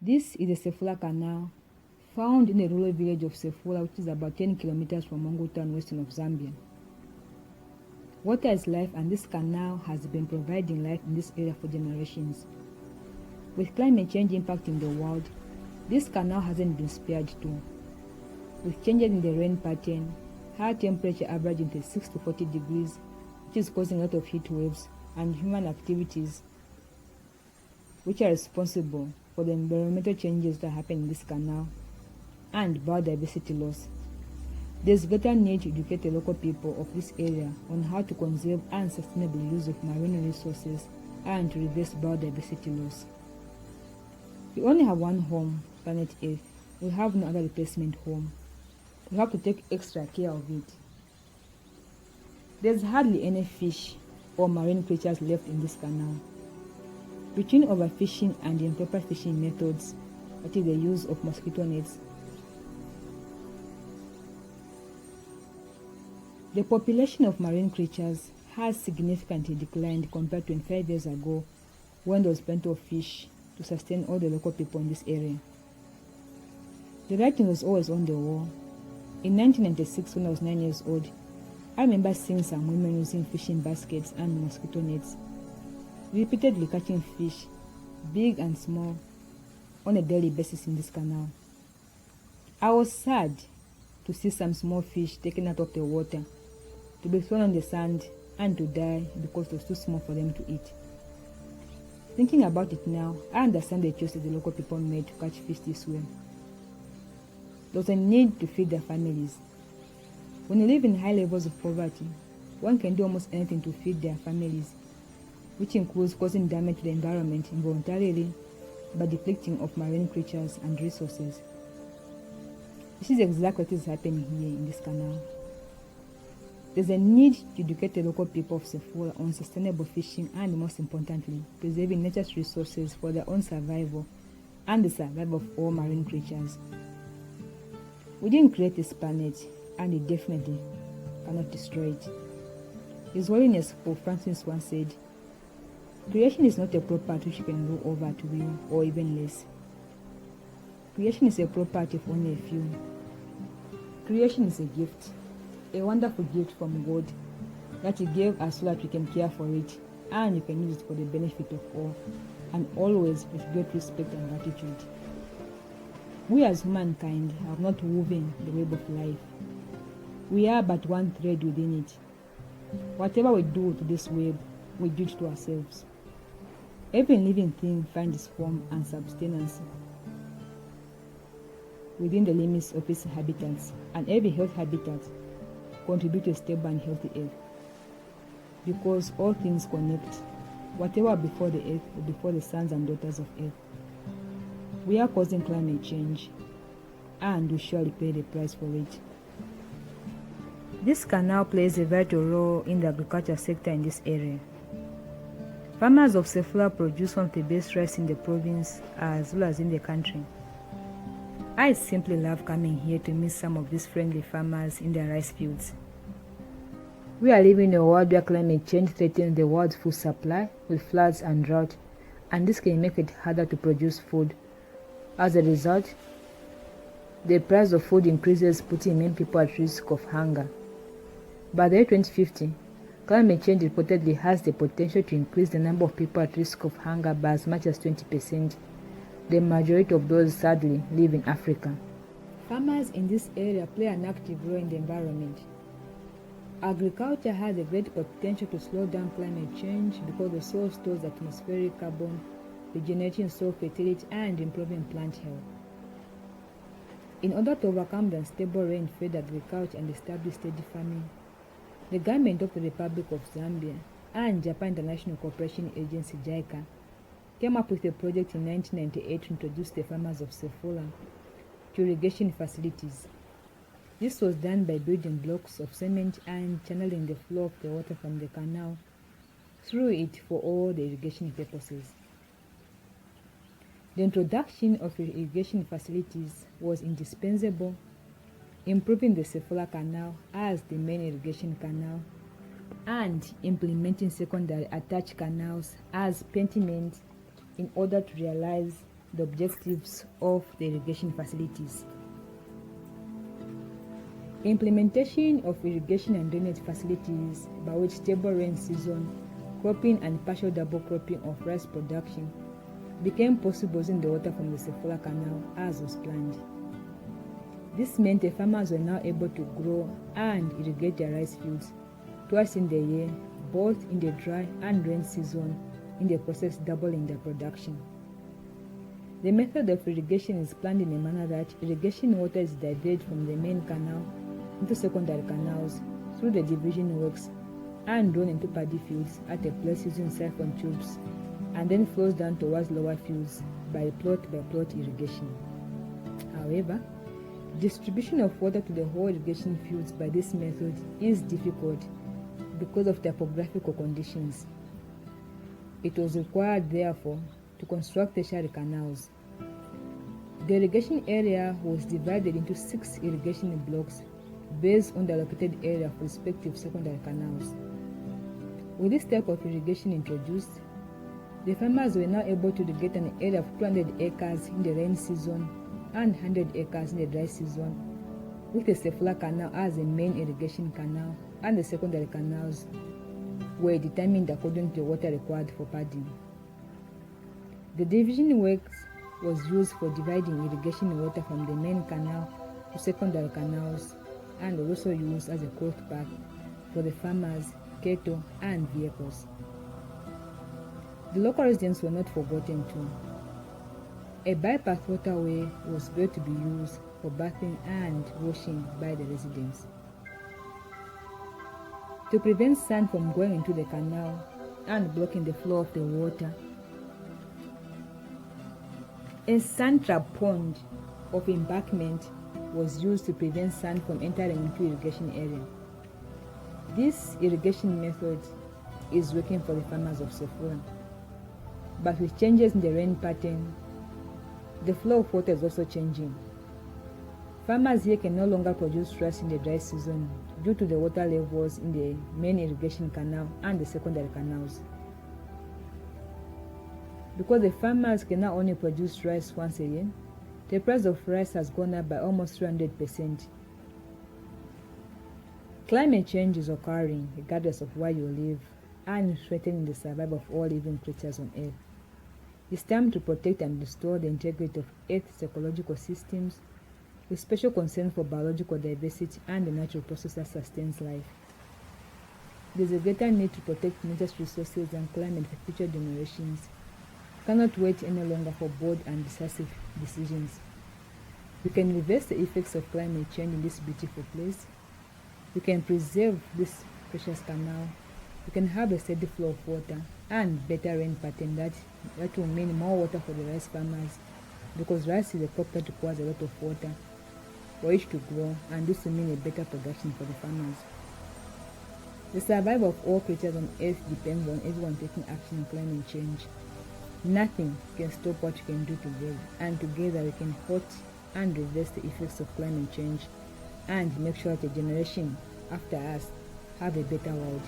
This is the Sefola Canal, found in the rural village of Sefola, which is about 10 kilometers from Mongo town, western of Zambia. Water is life, and this canal has been providing life in this area for generations. With climate change impacting the world, this canal hasn't been spared too. With changes in the rain pattern, high temperature averaging 36 to 40 degrees, which is causing a lot of heat waves, and human activities which are responsible for the environmental changes that happen in this canal and biodiversity loss. There's greater need to educate the local people of this area on how to conserve and sustainable use of marine resources and to reverse biodiversity loss. We only have one home, planet Earth. We have no other replacement home. We have to take extra care of it. There's hardly any fish or marine creatures left in this canal. Between overfishing and improper fishing methods, that is the use of mosquito nets, the population of marine creatures has significantly declined compared to 25 years ago, when there was plenty of fish to sustain all the local people in this area. The writing was always on the wall. In 1996, when I was 9 years old, I remember seeing some women using fishing baskets and mosquito nets, repeatedly catching fish, big and small, on a daily basis in this canal. I was sad to see some small fish taken out of the water, to be thrown on the sand and to die because it was too small for them to eat. Thinking about it now, I understand the choices the local people made to catch fish this way. There was a need to feed their families. When you live in high levels of poverty, one can do almost anything to feed their families, which includes causing damage to the environment involuntarily by depleting of marine creatures and resources. This is exactly what is happening here in this canal. There's a need to educate the local people of Sefola on sustainable fishing and, most importantly, preserving nature's resources for their own survival and the survival of all marine creatures. We didn't create this planet, and we definitely cannot destroy it. His Holiness Pope Francis once said, "Creation is not a property which you can rule over at will or even less. Creation is a property of only a few. Creation is a gift, a wonderful gift from God that He gave us so that we can care for it and you can use it for the benefit of all, and always with great respect and gratitude. We as humankind have not woven the web of life. We are but one thread within it. Whatever we do to this web, we do it to ourselves. Every living thing finds its form and sustenance within the limits of its habitats, and every healthy habitat contributes to a stable and healthy earth. Because all things connect. Whatever before the earth will before the sons and daughters of earth. We are causing climate change, and we surely pay the price for it. This canal plays a vital role in the agriculture sector in this area. Farmers of Sefola produce one of the best rice in the province as well as in the country. I simply love coming here to meet some of these friendly farmers in their rice fields. We are living in a world where climate change threatens the world's food supply with floods and drought, and this can make it harder to produce food. As a result, the price of food increases, putting many people at risk of hunger. By the year 2050, climate change reportedly has the potential to increase the number of people at risk of hunger by as much as 20%. The majority of those sadly live in Africa. Farmers in this area play an active role in the environment. Agriculture has a great potential to slow down climate change because the soil stores atmospheric carbon, regenerating soil fertility and improving plant health. In order to overcome the unstable rain-fed agriculture and establish steady farming, the government of the Republic of Zambia and Japan International Cooperation Agency JICA came up with a project in 1998 to introduce the farmers of Sefola to irrigation facilities. This was done by building blocks of cement and channeling the flow of the water from the canal through it for all the irrigation purposes. The introduction of irrigation facilities was indispensable, improving the Sefola Canal as the main irrigation canal and implementing secondary attached canals as pentiments in order to realize the objectives of the irrigation facilities. Implementation of irrigation and drainage facilities by which stable rain season, cropping and partial double cropping of rice production became possible using the water from the Sefola Canal as was planned. This meant the farmers were now able to grow and irrigate their rice fields twice in the year, both in the dry and rain season, in the process doubling their production. The method of irrigation is planned in a manner that irrigation water is diverted from the main canal into secondary canals through the division works and drawn into paddy fields at a place using siphon tubes, and then flows down towards lower fields by plot irrigation. However, distribution of water to the whole irrigation fields by this method is difficult because of topographical conditions. It was required, therefore, to construct tertiary canals. The irrigation area was divided into 6 irrigation blocks based on the allocated area of respective secondary canals. With this type of irrigation introduced, the farmers were now able to irrigate an area of 200 acres in the rain season and 100 acres in the dry season, with the Sefola Canal as the main irrigation canal and the secondary canals were determined according to the water required for paddy. The division works was used for dividing irrigation water from the main canal to secondary canals and was also used as a growth path for the farmers, cattle, and vehicles. The local residents were not forgotten too. A bypass waterway was built to be used for bathing and washing by the residents. To prevent sand from going into the canal and blocking the flow of the water, a sand trap pond of embankment was used to prevent sand from entering into irrigation area. This irrigation method is working for the farmers of Sefola, but with changes in the rain pattern, the flow of water is also changing. Farmers here can no longer produce rice in the dry season due to the water levels in the main irrigation canal and the secondary canals. Because the farmers can now only produce rice once a year, the price of rice has gone up by almost 300%. Climate change is occurring regardless of where you live and threatening the survival of all living creatures on Earth. It's time to protect and restore the integrity of Earth's ecological systems with special concern for biological diversity and the natural process that sustains life. There's a greater need to protect nature's resources and climate for future generations. We cannot wait any longer for bold and decisive decisions. We can reverse the effects of climate change in this beautiful place. We can preserve this precious canal. We can have a steady flow of water and better rain pattern that will mean more water for the rice farmers, because rice is a crop that requires a lot of water for it to grow, and this will mean a better production for the farmers. The survival of all creatures on Earth depends on everyone taking action on climate change. Nothing can stop what we can do together, and together we can halt and reverse the effects of climate change and make sure that the generation after us have a better world.